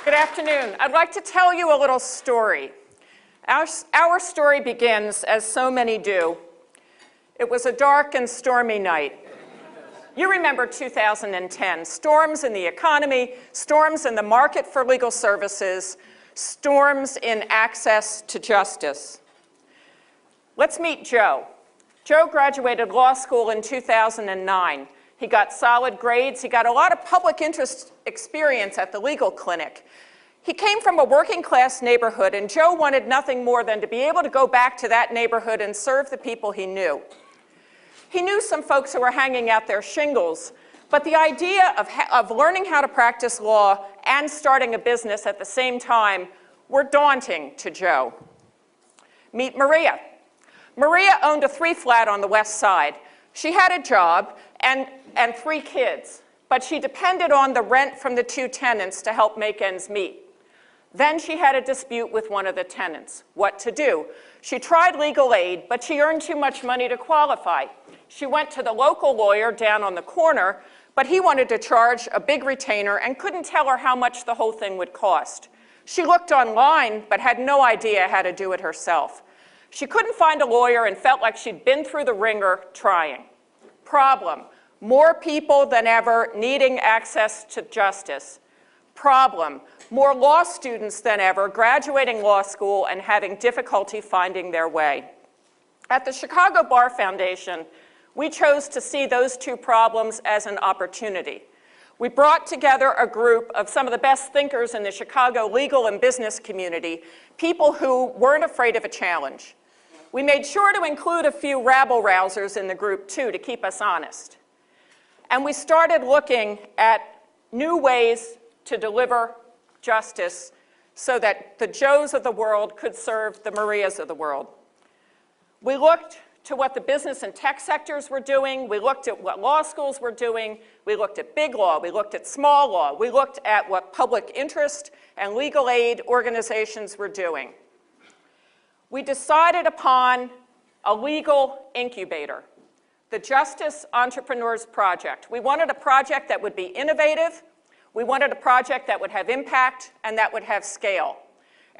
Good afternoon. I'd like to tell you a little story. Our story begins, as so many do. It was a dark and stormy night. You remember 2010, storms in the economy, storms in the market for legal services, storms in access to justice. Let's meet Joe. Joe graduated law school in 2009. He got solid grades. He got a lot of public interest experience at the legal clinic. He came from a working class neighborhood, and Joe wanted nothing more than to be able to go back to that neighborhood and serve the people he knew. He knew some folks who were hanging out their shingles, but the idea of learning how to practice law and starting a business at the same time were daunting to Joe. Meet Maria. Maria owned a 3-flat on the West Side. She had a job and 3 kids, but she depended on the rent from the 2 tenants to help make ends meet. Then she had a dispute with one of the tenants. What to do? She tried legal aid, but she earned too much money to qualify. She went to the local lawyer down on the corner, but he wanted to charge a big retainer and couldn't tell her how much the whole thing would cost. She looked online, but had no idea how to do it herself. She couldn't find a lawyer and felt like she'd been through the ringer trying. Problem: more people than ever needing access to justice. Problem: more law students than ever graduating law school and having difficulty finding their way. At the Chicago Bar Foundation, we chose to see those 2 problems as an opportunity. We brought together a group of some of the best thinkers in the Chicago legal and business community, people who weren't afraid of a challenge. We made sure to include a few rabble-rousers in the group, too, to keep us honest. And we started looking at new ways to deliver justice so that the Joes of the world could serve the Marias of the world. We looked to what the business and tech sectors were doing. We looked at what law schools were doing. We looked at big law. We looked at small law. We looked at what public interest and legal aid organizations were doing. We decided upon a legal incubator, the Justice Entrepreneurs Project. We wanted a project that would be innovative. We wanted a project that would have impact and that would have scale.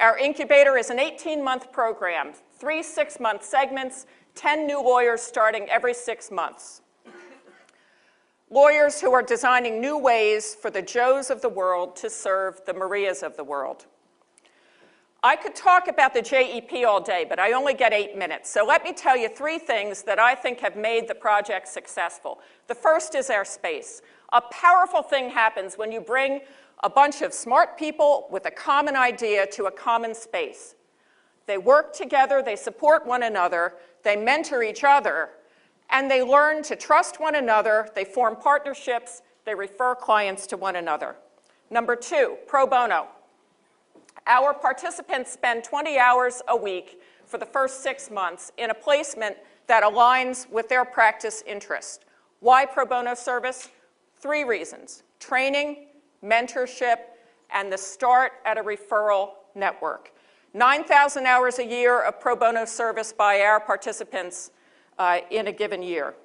Our incubator is an 18-month program, 3 6-month segments, 10 new lawyers starting every 6 months. Lawyers who are designing new ways for the Joes of the world to serve the Marias of the world. I could talk about the JEP all day, but I only get 8 minutes. So let me tell you 3 things that I think have made the project successful. The first is our space. A powerful thing happens when you bring a bunch of smart people with a common idea to a common space. They work together, they support one another, they mentor each other, and they learn to trust one another, they form partnerships, they refer clients to one another. Number 2, pro bono. Our participants spend 20 hours a week for the first 6 months in a placement that aligns with their practice interest. Why pro bono service? 3 reasons: training, mentorship, and the start at a referral network. 9,000 hours a year of pro bono service by our participants in a given year.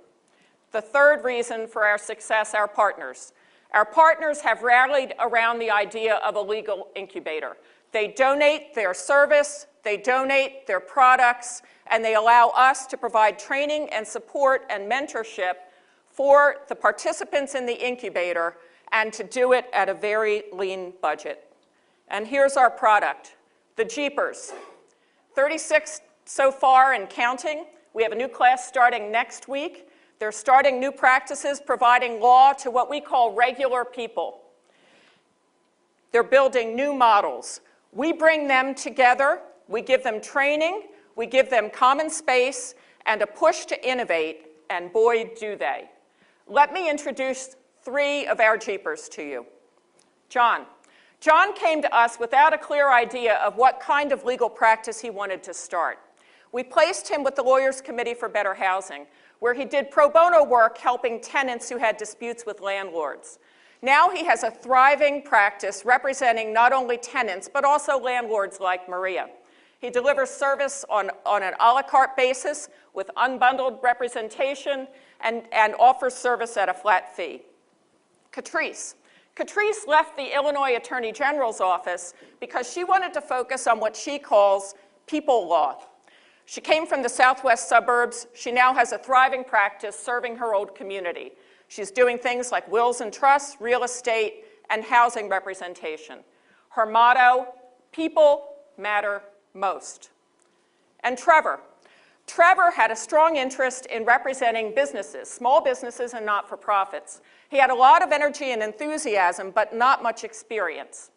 The 3rd reason for our success, our partners. Our partners have rallied around the idea of a legal incubator. They donate their service, they donate their products, and they allow us to provide training and support and mentorship for the participants in the incubator, and to do it at a very lean budget. And here's our product, the Jeepers. 36 so far and counting. We have a new class starting next week. They're starting new practices, providing law to what we call regular people. They're building new models. We bring them together, we give them training, we give them common space, and a push to innovate, and boy, do they. Let me introduce 3 of our Jeepers to you. John. John came to us without a clear idea of what kind of legal practice he wanted to start. We placed him with the Lawyers Committee for Better Housing, where he did pro bono work helping tenants who had disputes with landlords. Now he has a thriving practice representing not only tenants, but also landlords like Maria. He delivers service on an a la carte basis with unbundled representation and offers service at a flat fee. Catrice. Catrice left the Illinois Attorney General's office because she wanted to focus on what she calls people law. She came from the southwest suburbs. She now has a thriving practice serving her old community. She's doing things like wills and trusts, real estate, and housing representation. Her motto, people matter most. And Trevor. Trevor had a strong interest in representing businesses, small businesses and not-for-profits. He had a lot of energy and enthusiasm, but not much experience.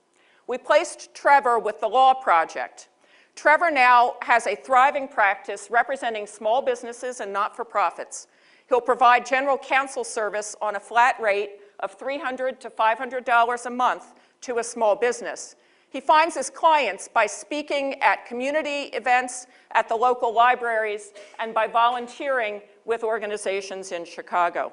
We placed Trevor with the Law Project. Trevor now has a thriving practice representing small businesses and not-for-profits. He'll provide general counsel service on a flat rate of $300 to $500 a month to a small business. He finds his clients by speaking at community events, at the local libraries, and by volunteering with organizations in Chicago.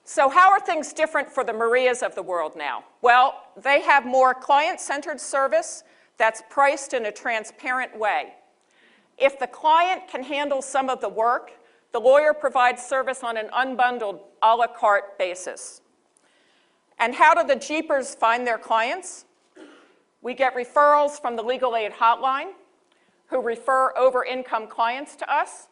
So how are things different for the Marias of the world now? Well, they have more client-centered service that's priced in a transparent way. If the client can handle some of the work, the lawyer provides service on an unbundled a la carte basis. And how do the Jeepers find their clients? We get referrals from the legal aid hotline, who refer over-income clients to us.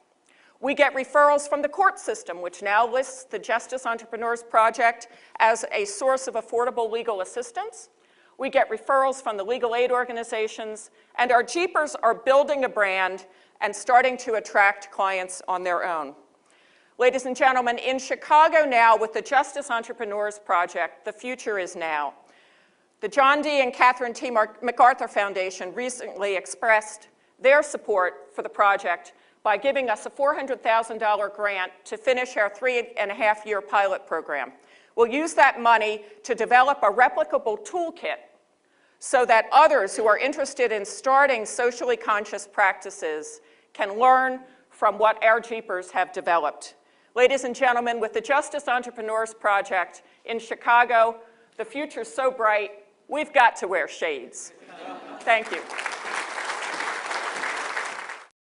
We get referrals from the court system, which now lists the Justice Entrepreneurs Project as a source of affordable legal assistance. We get referrals from the legal aid organizations, and our Jeepers are building a brand and starting to attract clients on their own. Ladies and gentlemen, in Chicago now, with the Justice Entrepreneurs Project, the future is now. The John D. and Catherine T. MacArthur Foundation recently expressed their support for the project by giving us a $400,000 grant to finish our 3.5-year pilot program. We'll use that money to develop a replicable toolkit so that others who are interested in starting socially conscious practices can learn from what our Jeepers have developed. Ladies and gentlemen, with the Justice Entrepreneurs Project in Chicago, the future's so bright, we've got to wear shades. Thank you.